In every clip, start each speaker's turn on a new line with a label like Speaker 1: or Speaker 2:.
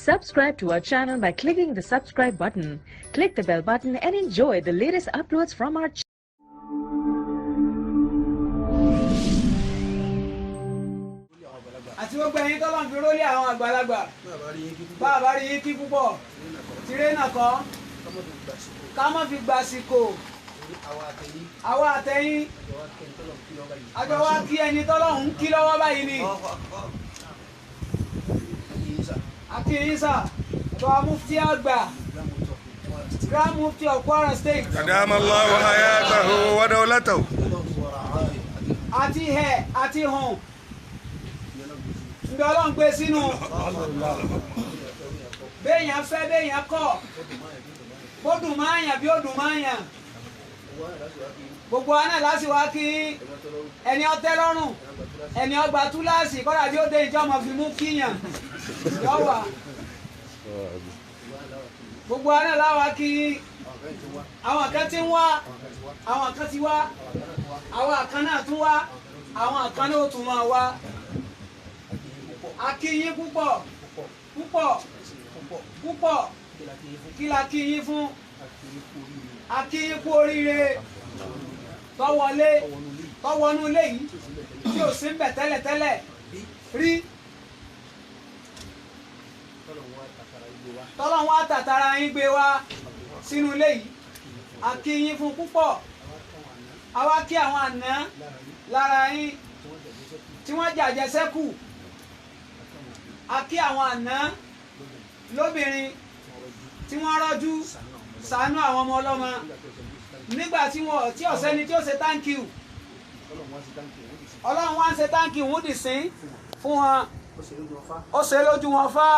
Speaker 1: Subscribe to our channel by clicking the subscribe button. Click the bell button and enjoy the latest uploads from our channel.
Speaker 2: Àti gbogbo ẹ̀yin tó lọ́n fi rólé àwọn àgbàlagbà bá a bá rí yín kí púpọ̀ tiré náà kọ́ ká má fi gbàsìkò àwa àtẹ̀yìn àjọ wa kí ẹni tọ́lọ́hún kí lọ́wọ́ báyìí ni akínyínsà tó a mufti àgbà Grand Mufti of Kwara State.
Speaker 3: Adama Allahu hayatahu wa dawlatahu.
Speaker 2: Àti hẹ̀ àti hàn ǹdọ́ Ọlọ́run gbé sínú béèyàn fẹ́ béèyàn kọ̀ bó dùn máa yàn bí ó dùn máa yàn gbogbo àná láti wá kí ẹni ọtẹ́ lọ́rùn ẹni ọgbà túláàsì kọ́dà bí ó dé ìjọ ọmọ fi mú kíyàn yọ wà gbogbo àná láwa kí àwọn kan ti ń wá àwọn kan ti wá àwọn kan náà tún wá àwọn kan náà ó tún máa wá. Akíyín púpọ̀ púpọ̀ púpọ̀ kí la kíyín fún akíyín kú oríire tọ́wọlé tọ́wọnú ilé yìí tí ò sí ń bẹ̀ tẹ́lẹ̀tẹ́lẹ̀ rí tọ́lọ́run wá tàtàrà yín gbé wá sínú ilé yìí akíyín fún púpọ̀ àwa kí àwọn àná lára yín tí wọ́n jàjẹ́ sẹ́kù. A kí àwọn àná lóbìnrin tí wọ́n rọ́jú ṣàánú àwọn ọmọ ọlọ́mọ nígbà tí ọ̀sẹ́ni tí ó ṣe thank you Ọlọ́run wá ń ṣe thank you wọ́n dì sí fún wọn ó ṣe lójú wọn fá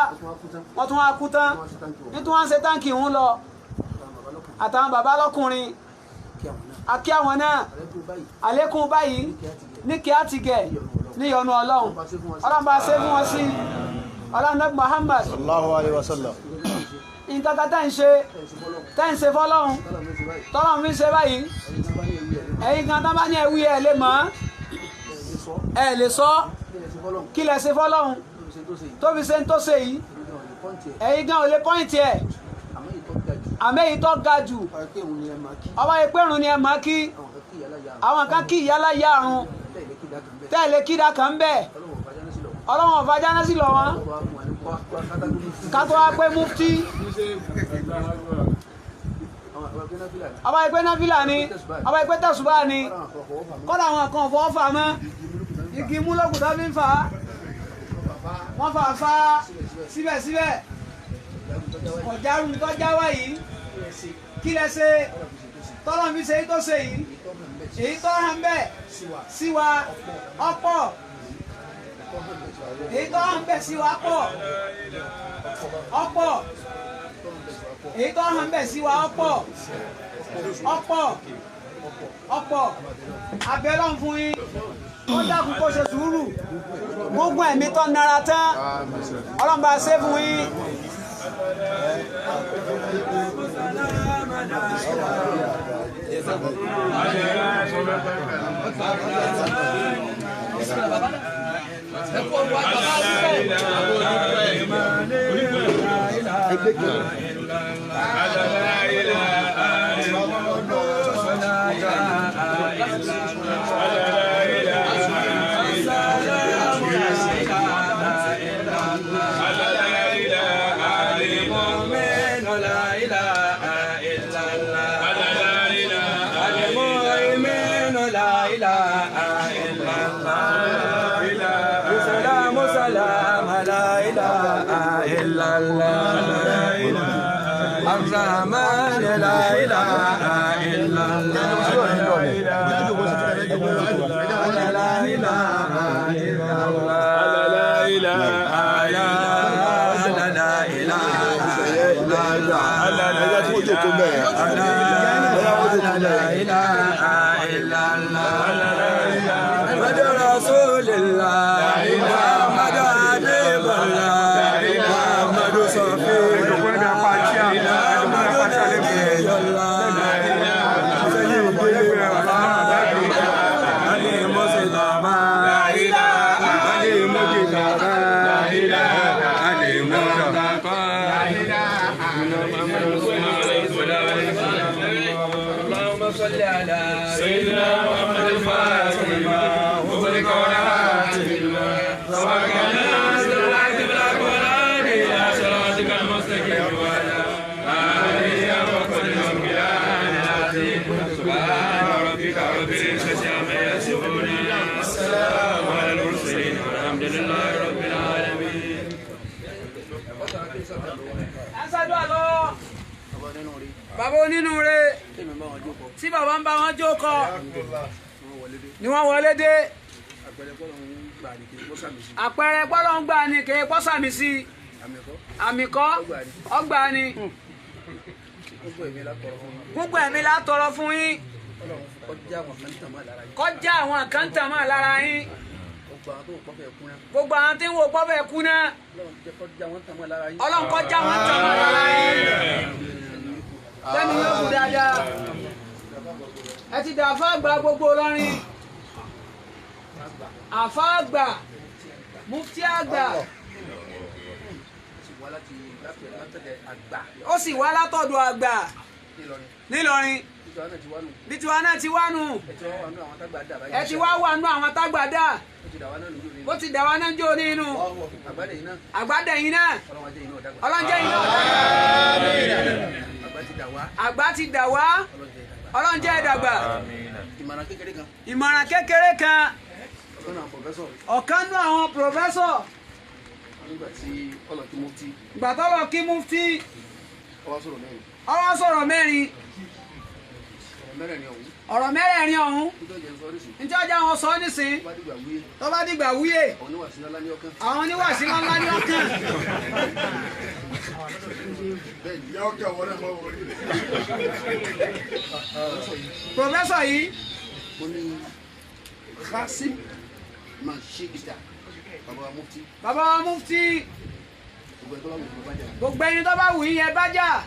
Speaker 2: wọ́n tún wá kú tán nítorí wọ́n ń ṣe thank you wọ́n lọ àtàwọn bàbá lọ́kùnrin a kí àwọn náà àlékún báyìí ní kí á ti gẹ̀ níyọnu Ọlọ́run Ọlọ́run bá ṣe fún wọn sí Ọlọ́run Muhammad
Speaker 4: sallallahu alaihi wasallam
Speaker 2: nǹkan kan tẹ́ ń ṣe fọ́lọ́run tọ́lọ́run fi ṣe báyìí ẹ̀yin kan tán bá ní ẹ̀wí ẹ̀ lè mọ̀ ẹ̀ lè sọ kí lẹ ṣe fọ́lọ́run tó fi ṣe ń tó ṣe yìí ẹ̀yin gan ò lè pọ́ìntì ẹ̀ àmọ́ èyí tó ga jù ọba ìpẹ́rùn ni ẹ máa kí àwọn kan kí ìyálà yá àrùn tẹ́lẹ̀ kídà kan bẹ́ẹ̀ Ọlọ́run ọ̀fà jáná sí lọ wọn ká tó wá pé mufti ọba ìpẹ́ náfìlà ni ọba ìpẹ́ tẹ̀sùbá ni kọ́dà àwọn kan fọ́ fà mọ́ igi mú lókùn tó fi ń fà á wọ́n fà síbẹ̀síbẹ̀ ọ̀járùn tó jáwá yìí kí lẹ ṣe tọ́lọ́ fi ṣe èyí tó ṣe yìí èyí tó hàn bẹ́ẹ̀ sí wa ọ̀pọ̀ èyí tó hàn bẹ́ẹ̀ sí wa ọ̀pọ̀ èyí tó hàn bẹ́ẹ̀ sí wa ọ̀pọ̀ abẹ́lọ́ fún yín ó dákun kó ṣe sùúrù gbogbo ẹ̀mí tó nara tán Ọlọ́run bá ṣe fún yín.
Speaker 5: الرحمن لا إله إلا الله لا إله إلا الله لا إله إلا الله محمد رسول الله محمد حبيب الله محمد صفي
Speaker 3: Ali
Speaker 5: لله رب العالمين.
Speaker 2: Asadu alo. Bàbá onínúure. Tí bàbá ń bá wọn jókòó. Ni wọ́n wọlé dé. Àpẹẹrẹ pọ́lọ́ ń gbà ní kèé pọ́sàmì sí. Àmì kọ́ ọgbà ni. Gbogbo ẹ̀mí la tọrọ fún yín. Kọjá àwọn kan tàn mọ́ lára yín. Gbogbo àwọn tí ń wo pọ́fẹ́ kú náà. Ọlọ́run kọjá wọn tàn mọ́ lára yín. Lẹ́nu yóò kú dáadáa. Ẹ ti dà àfáàgbà gbogbo Ìlọrin. Àfáàgbà mufti àgbà. Ó sì wá látọ̀dọ̀ àgbà nílọrin. Bí tiwa náà ti wá nù. Ẹ ti wá wà nù àwọn tágbà dà. Ó ti dà wá náà jó ní inú. Àgbàdẹ yìí náà. Ọlọ́njẹ́ yìí náà. Àgbà ti dà wá. Ọlọ́njẹ́ ìdàgbà. Ìmọ̀ràn kékeré kan. Ọ̀kan nù àwọn pòfẹ́sọ̀. Ìgbà tó lọ kí mufti. Ó wá sọ̀rọ̀ mẹ́rin. Ọ̀rọ̀ mẹ́rẹ̀ẹ̀rin ọ̀hún. Níjọ́ jẹ́ wọn sọ nísìn. Tó bá dìgbà wúyè. Àwọn oníwàásí ńlá ní ọkàn. Pòfẹ́sọ̀ yìí.
Speaker 4: Kasim Mashikita.
Speaker 2: Bàbá wa mufti. Gbogbo ẹni tó bá wù yín yẹn bá jà.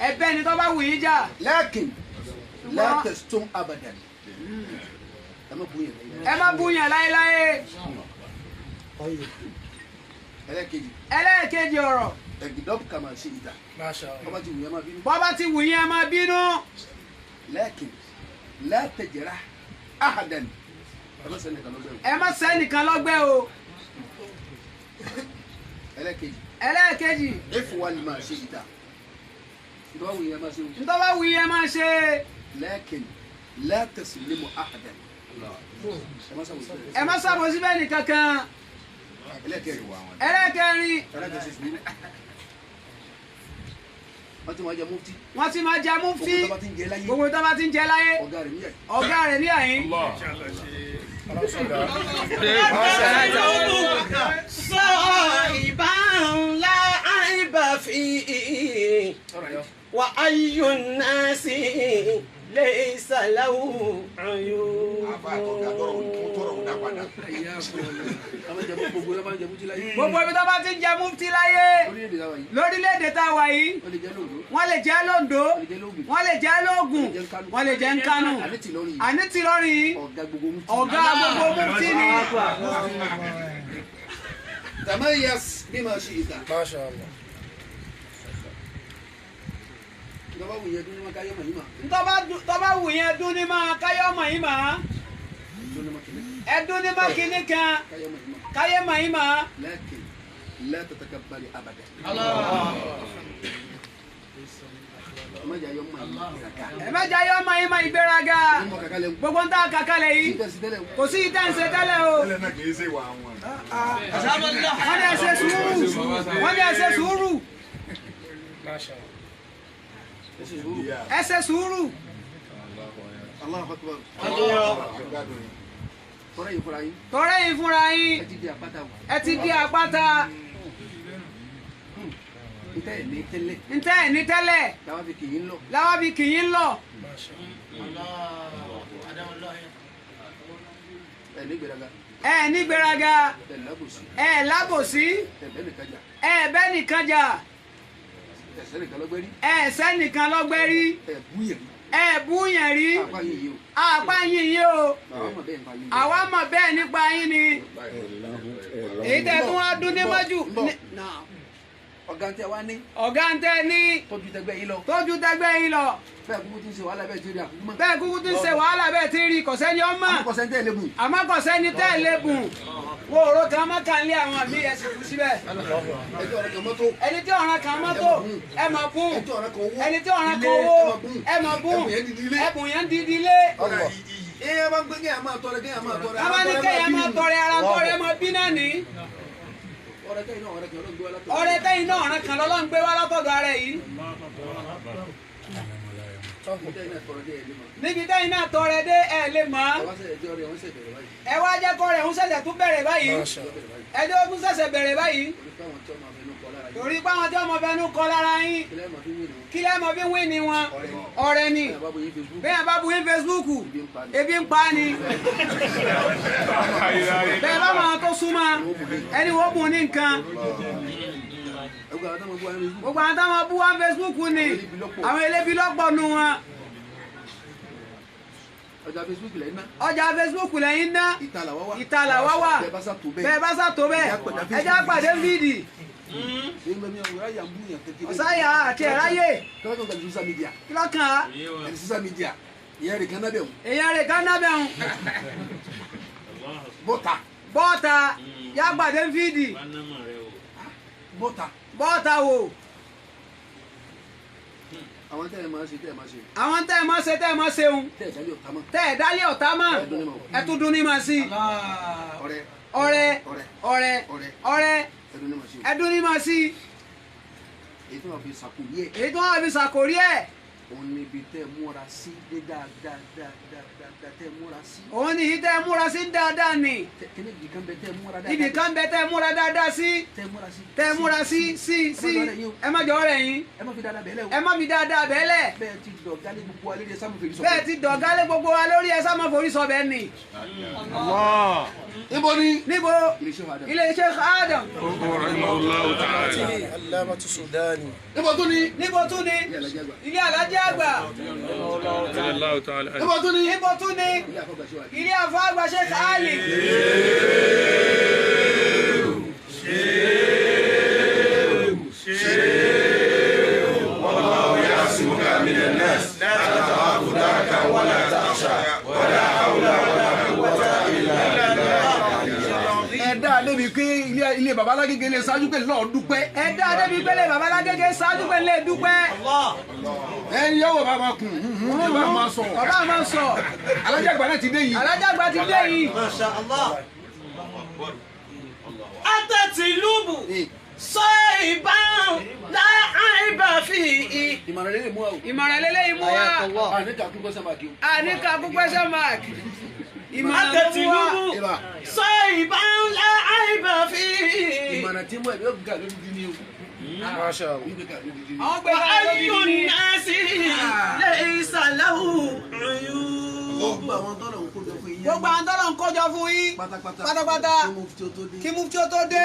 Speaker 2: Ẹ̀bẹ̀ ni tó bá wù yín jà.
Speaker 4: Lakin la tastum abadan.
Speaker 2: Ẹ má búyàn láéláé. Ẹlẹ́ẹ̀kejì ọ̀rọ̀.
Speaker 4: Kama shikita.
Speaker 2: Bọ́bá ti wù yín ẹ má bínú.
Speaker 4: Lakin la tajrah ahadan.
Speaker 2: Ẹ má sẹ́nìkan lọ́gbẹ́ o. Ẹlẹ́ẹ̀kejì.
Speaker 4: Ifwal ma shikita. Ntọ́
Speaker 2: bá wù yín ẹ má ṣe.
Speaker 4: Lakin la taslimu ahadan.
Speaker 2: Ẹ má ṣàbòsí bẹ́ẹ̀ ni kankan. Ẹlẹ́ẹ̀kẹrin.
Speaker 4: Wọ́n ti máa jẹ mufti.
Speaker 2: Wọ́n ti máa jẹ mufti. Gbogbo tó bá ti ń jẹ láyé. Ọ̀gá rẹ̀ ní àyín.
Speaker 6: صائبا لا عيب فيه وأي الناس ليس له عيوب.
Speaker 2: Gbogbo ibi tó bá ti ń jẹ mufti láyé lórílẹ̀-èdè tá a wà yìí, wọ́n lè jẹ́ lóńdó, wọ́n lè jẹ́ lóògùn, wọ́n lè jẹ́ ń Kánò, àní ti lọ́rin ọ̀gá gbogbo mufti ni.
Speaker 4: تميز بما شئت.
Speaker 5: ما شاء الله.
Speaker 2: Tọ́ba wù yẹn dún ní máa káyọ̀ mọ̀ yín mà. Ẹdún ní máa kíní kan káyọ̀ mọ̀ yín mà.
Speaker 4: لكن لا تتكبر أبدا.
Speaker 2: Ẹ má jẹ́ ayọ́ mọ̀ yín mà ìgbéraga. Gbogbo ń tà kàkálẹ̀ yìí. Kò sí ìtẹ̀sẹ̀ tẹ́lẹ̀ o. Wọ́n ní ẹ ṣe sùúrù. Wọ́n ní ẹ ṣe sùúrù. Ẹ ṣe sùúrù.
Speaker 4: Allahu Akbar.
Speaker 2: Tọ́rẹ́ yìí fúnra yín. Ẹ ti di àpáta. Ntẹ́ ẹ̀ ní tẹ́lẹ̀. Láwa fi kì í lọ. Ẹ ní gbéraga. Ẹ lábòsí. Ẹ bẹ́ nìkan jà. Ẹ sẹ́nìkan lọ́gbẹ́rí. Ẹ búyàn rí. Àpá yín yìí o. Àwa mọ̀ bẹ́ẹ̀ nípa yín ni. Èyí tẹ́ tún wá dún ní mọ́jú.
Speaker 4: Ọ̀gá ń tẹ wá ní.
Speaker 2: Ọ̀gá ń tẹ ní.
Speaker 4: Tójú tẹgbẹ́ yín lọ.
Speaker 2: Tójú tẹgbẹ́ yín lọ.
Speaker 4: Bẹ́ẹ̀ kúkú ti ń ṣe wàhálà bẹ́ẹ̀ tí ó rí àkúkú mọ́.
Speaker 2: Bẹ́ẹ̀ kúkú ti ń ṣe wàhálà bẹ́ẹ̀ tí rí kọ̀sẹ́ni ọmọ. Àmọ́ kọ̀sẹ́ni tẹ́ ẹ lébùn. Wo òró kan mọ́ kan lé àwọn àbí ẹsẹ̀ kú síbẹ̀. Ẹni tí ọ̀ràn kan mọ́tò ẹ mọ̀ bùn. Ẹni tí ọ̀ràn kan owó ẹ mọ̀ bùn. Ẹbùn yẹn ń didi lé.
Speaker 4: Ẹ máa ń gbé kéèyàn máa tọrẹ kéèyàn máa tọrẹ.
Speaker 2: A máa ní kéèyàn máa tọrẹ ara tọrẹ máa bínú. náà ní
Speaker 4: ọ̀rẹ́ tẹ́yìn náà ọ̀rẹ́ kan ló ń gbé wá látọ̀.
Speaker 2: ọrẹ tẹ́yìn náà ọ̀ràn kan lọ́lọ́run gbé wá látọ̀dọ̀ ara yìí níbi tẹ́yìn náà tọrẹ dé ẹ lè mọ̀ ẹ wá jẹ́ kọ́ rẹ̀ ń ṣẹ̀ṣẹ̀ tún bẹ̀rẹ̀ báyìí ẹjọ́ tún ṣẹ̀ṣẹ̀ bẹ̀rẹ̀ báyìí torí pé àwọn tí ọmọ fẹnu kọ lára yín kí lẹ́mọ̀ bí wí ni wọn ọ̀rẹ́ ni bẹ́ẹ̀ bá bu yín Facebook ebi ń pa ni bẹ́ẹ̀ bá wọn tó súnmọ́ ẹni wọ́n bùn ní nǹkan gbogbo àwọn táwọn bú wá Facebook ni àwọn elébi lọ́pọ̀ nu wọn ọjà Facebook lẹ́yìn ná ìtàlà wá wà bẹ́ẹ̀ bá sàtó bẹ́ẹ̀ ẹjẹ́ àpàdé fídì ọ̀sáyà àti ẹ̀ráyè kí lọ́kàn á
Speaker 4: ìyẹn rẹ̀
Speaker 2: kan nábẹ̀ hùn bọ́ọ̀ta yá pàdé fídì bọ́ọ̀ta wò
Speaker 4: àwọn tẹ́ ẹ máa ṣe tẹ́ ẹ máa ṣe
Speaker 2: àwọn tẹ́ ẹ máa ṣe tẹ́ ẹ máa ṣeun
Speaker 4: tẹ́ ẹ dálé ọ̀tá mọ́
Speaker 2: tẹ́ ẹ dálé ọ̀tá mọ́ ẹ tún dún ní máa sí
Speaker 4: ọ̀rẹ́
Speaker 2: ọ̀rẹ́ ọ̀rẹ́ ọ̀rẹ́ ẹ dún ní máa sí
Speaker 4: èyí tí wọ́n fi ṣàkórí ẹ̀
Speaker 2: èyí tí wọ́n fi ṣàkórí ẹ̀
Speaker 4: òun ni ibi tẹ́ ẹ múra sí dé dáadáa tẹ́ ẹ múra sí.
Speaker 2: òun ni yìí tẹ́ ẹ múra sí dáadáa ni
Speaker 4: kíni ibì kan bẹ tẹ́ ẹ múra dáadáa
Speaker 2: ibì kan bẹ tẹ́ ẹ múra dáadáa sí tẹ́ ẹ múra sí ẹ má jọ rẹ̀ yín
Speaker 4: ẹ má fi dáadáa bẹ́ẹ̀ lẹ̀ o
Speaker 2: ẹ má fi dáadáa bẹ́ẹ̀ lẹ̀
Speaker 4: bẹ́ẹ̀ ti dọ̀gálé gbogbo wa lórí ẹ sáà mọ̀ fèrè sọ
Speaker 2: bẹ́ẹ̀ ti dọ̀gálé gbogbo wa lórí ẹ sáà mọ̀ forí sọ bẹ́ẹ̀ ni.
Speaker 4: níbo ni
Speaker 2: níbo iléeṣẹ́ Adam
Speaker 6: Alamatu Sudani.
Speaker 4: níbo tún ni
Speaker 2: níbo tún ni ilé alájẹ àgbà
Speaker 4: níbo tún ni
Speaker 2: níbo tún ni ilé àfọ àgbà Sheikh Ali.
Speaker 4: ẹ̀dá débi pé ilé baba alágége lè ṣáájú pé lọ́ọ̀ dúpẹ́.
Speaker 2: ẹ̀dá débi pé ilé baba alágége ṣáájú pé lè dúpẹ́.
Speaker 4: ẹni yóò bá máa kùn bá máa sọ.
Speaker 2: ọba máa sọ.
Speaker 4: alájàgbá náà ti dé yìí.
Speaker 2: alájàgbá ti dé yìí.
Speaker 6: Masha Allah. Atatilubu Saiban la aiba fi.
Speaker 4: ìmọ̀ràn lélẹ̀ mú wa o.
Speaker 2: ìmọ̀ràn lélẹ́yìn mú wa.
Speaker 4: àníkà kú gbọ́sẹ̀ máa kí o.
Speaker 2: àníkà kú question mark. ìmọ̀ràn mú wa.
Speaker 6: Atatilubu Saiban la aiba fi.
Speaker 4: ìmọ̀ràn tí mú ẹ̀ bí ó gbà lórí dín ní o.
Speaker 6: Masha Allah.
Speaker 2: àwọn gbé
Speaker 6: Wa
Speaker 2: wa lórí
Speaker 6: ayyun
Speaker 2: ni.
Speaker 6: nasi laysa lahu uyun.
Speaker 4: gbogbo àwọn tọ́lọ̀ ń kójọ fún yín.
Speaker 2: gbogbo àwọn tọ́lọ̀ ń kójọ fún yín pátápátá kí mufti ó tó dé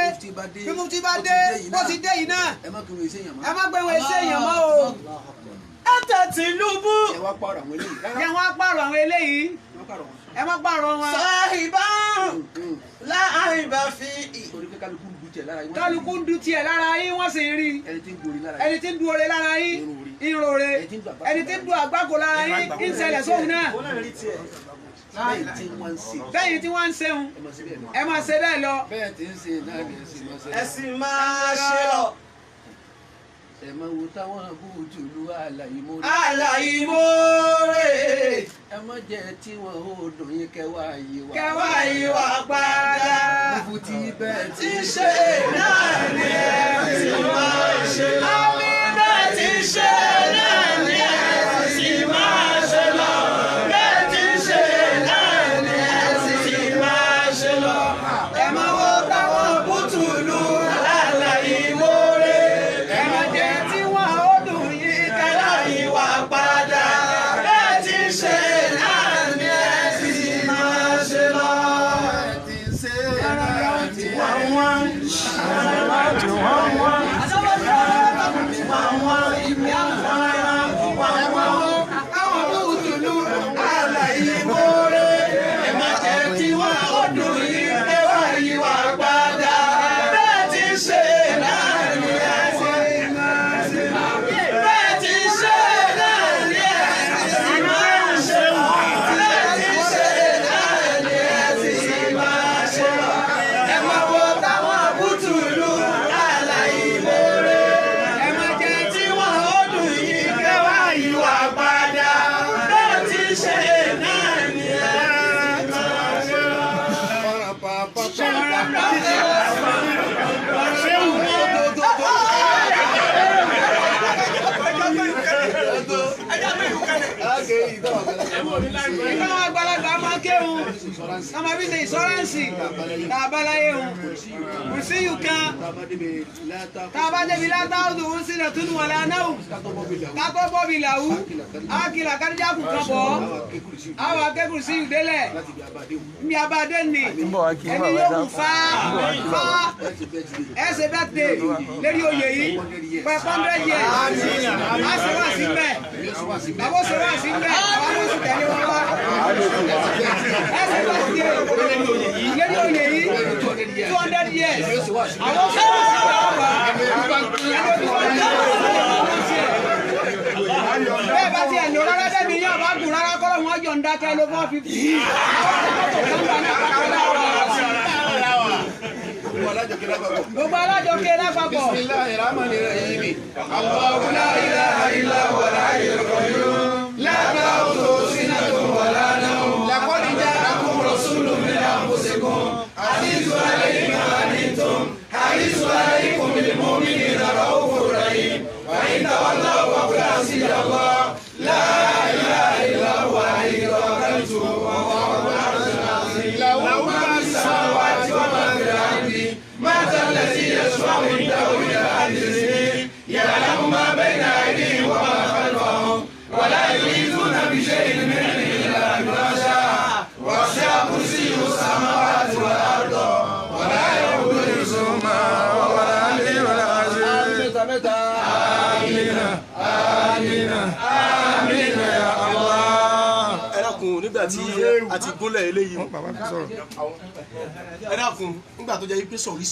Speaker 2: kí mufti bá dé bó ti dé yìí náà
Speaker 4: ẹ má kí wọn ṣe èèyàn mọ́.
Speaker 2: ẹ má gbé wọn ṣe èèyàn mọ́ o.
Speaker 6: Atatilubu
Speaker 4: ẹ wá pààrọ̀ àwọn eléyìí.
Speaker 2: kí wọ́n á pààrọ̀ àwọn eléyìí ẹ má pààrọ̀ wọn.
Speaker 6: Saiban la aiba fi.
Speaker 4: torí pé kálukú ń du tiẹ̀ lára yín.
Speaker 2: kálukú ń du tiẹ̀ lára yín wọ́n sì ń rí
Speaker 4: ẹni tí ń gorí lára
Speaker 2: ẹni tí ń du oore lára yín ìrore ẹni tí ń du àgbákò lára yín ń ṣẹlẹ̀ sóhun náà
Speaker 4: bẹ́ẹ̀ tí wọ́n ń ṣe.
Speaker 2: bẹ́ẹ̀ tí wọ́n ń ṣeun ẹ máa ṣe bẹ́ẹ̀ lọ.
Speaker 4: bẹ́ẹ̀ tí ń ṣe náà ni ẹ sì máa ṣe.
Speaker 6: Ẹ̀sìn máa ṣe lọ.
Speaker 4: ẹ máa wo táwọn búùtù lu àlàyé mọ́.
Speaker 6: Àlàyé mọ́rẹ̀.
Speaker 4: ẹ má jẹ́ tí wọn ò dùn yín kẹwàá yìí wá.
Speaker 6: Kẹwàá ìwà padà.
Speaker 4: fífú tí bẹ́ẹ̀
Speaker 6: Tí ṣe náà ni ẹ sì máa ṣe lọ. Bẹ́ẹ̀ tí ṣe náà ni ẹ sì máa ṣe lọ. Bẹ́ẹ̀ tí ṣe náà ni ẹ sì máa ṣe lọ. Ẹ máa wo táwọn bútùlù àlàyé mọ́rẹ̀. Ẹ má jẹ́ tí wọ́n ó dùn yín kẹwàá ìwà padà. Bẹ́ẹ̀ tí ṣe náà ni ẹ sì máa ṣe lọ.
Speaker 4: tí ń ṣe
Speaker 6: Wọ́n
Speaker 2: ìkáwọn àgbàlagbà máa kéwòn ká máa fi ṣe ìṣọ́ránsì tá a bá láyé wọn kùrìsíyù kan tá a bá débi látàwùdù ń sílẹ̀ tún wà lánàá kátó bọ́bì làwù ákìlà kádíjákù kan bọ̀ àwọn akẹ́kùrìsíyù délẹ̀ ní abadé ni ẹni yóò kù fá ẹsẹ̀ bẹ́ẹ̀ tè lérí oyè yìí pẹ̀ 100 years á ṣe wá sí bẹ́ẹ̀ bàbá ó ṣe wá sí bẹ́ẹ̀ àwọn ó sì tẹ̀lé wọn wá ẹsẹ̀ bẹ́ẹ̀ tè lérí oyè yìí 200 years àwọn ó ṣe wá sí bẹ́ẹ̀ bá tiẹ̀ lò rárá débi yóò bá gùn rárá kọ́lọ́ wọn jọ̀ ń dákẹ́ ló 450 gbogbo alájọké lápapọ̀.
Speaker 6: Bismillahirrahmanirrahim. Allahu la ilaha illa huwa al-hayyul qayyum. La ta'khudhuhu sinatun wa la nawm. Laqad ja'akum rasulun min anfusikum. Azizun 'alayhi ma 'anittum. Harisun 'alaykum bil mu'minina ra'ufur rahim. Wa in tawallaw faqul hasbiyallah. La ilaha illa huwa alayhi tawakkaltu wa huwa rabbul 'arshil 'azim. Lahu ma fis samawati wa ma fil ardi. ماذا الذي يشفع عنده إلا بإذنه يعلم ما بين أيديهم وما خلفهم ولا يحيطون بشيء من علمه إلا بما شاء وسع كرسيه السماوات والأرض ولا يؤوده حفظهما وهو العلي العظيم. آمين آمين آمين يا الله.
Speaker 7: ẹ dákun nígbà tí a ti gúnlẹ̀ eléyìí ẹ dákun nígbà tó jẹ́ pé sọ̀rí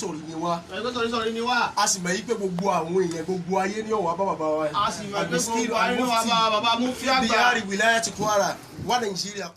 Speaker 7: ni wá a sì mọ̀ yí pé gbogbo àwọn èèyàn gbogbo ayé ní ọ̀wá bá bàbá wa
Speaker 6: a sì mọ̀ pé gbogbo ayé ní ọ̀wá bá bàbá Mufti àgbà.
Speaker 7: Bíárì wìláyà ti Kwara wà Nàìjíríà kọ.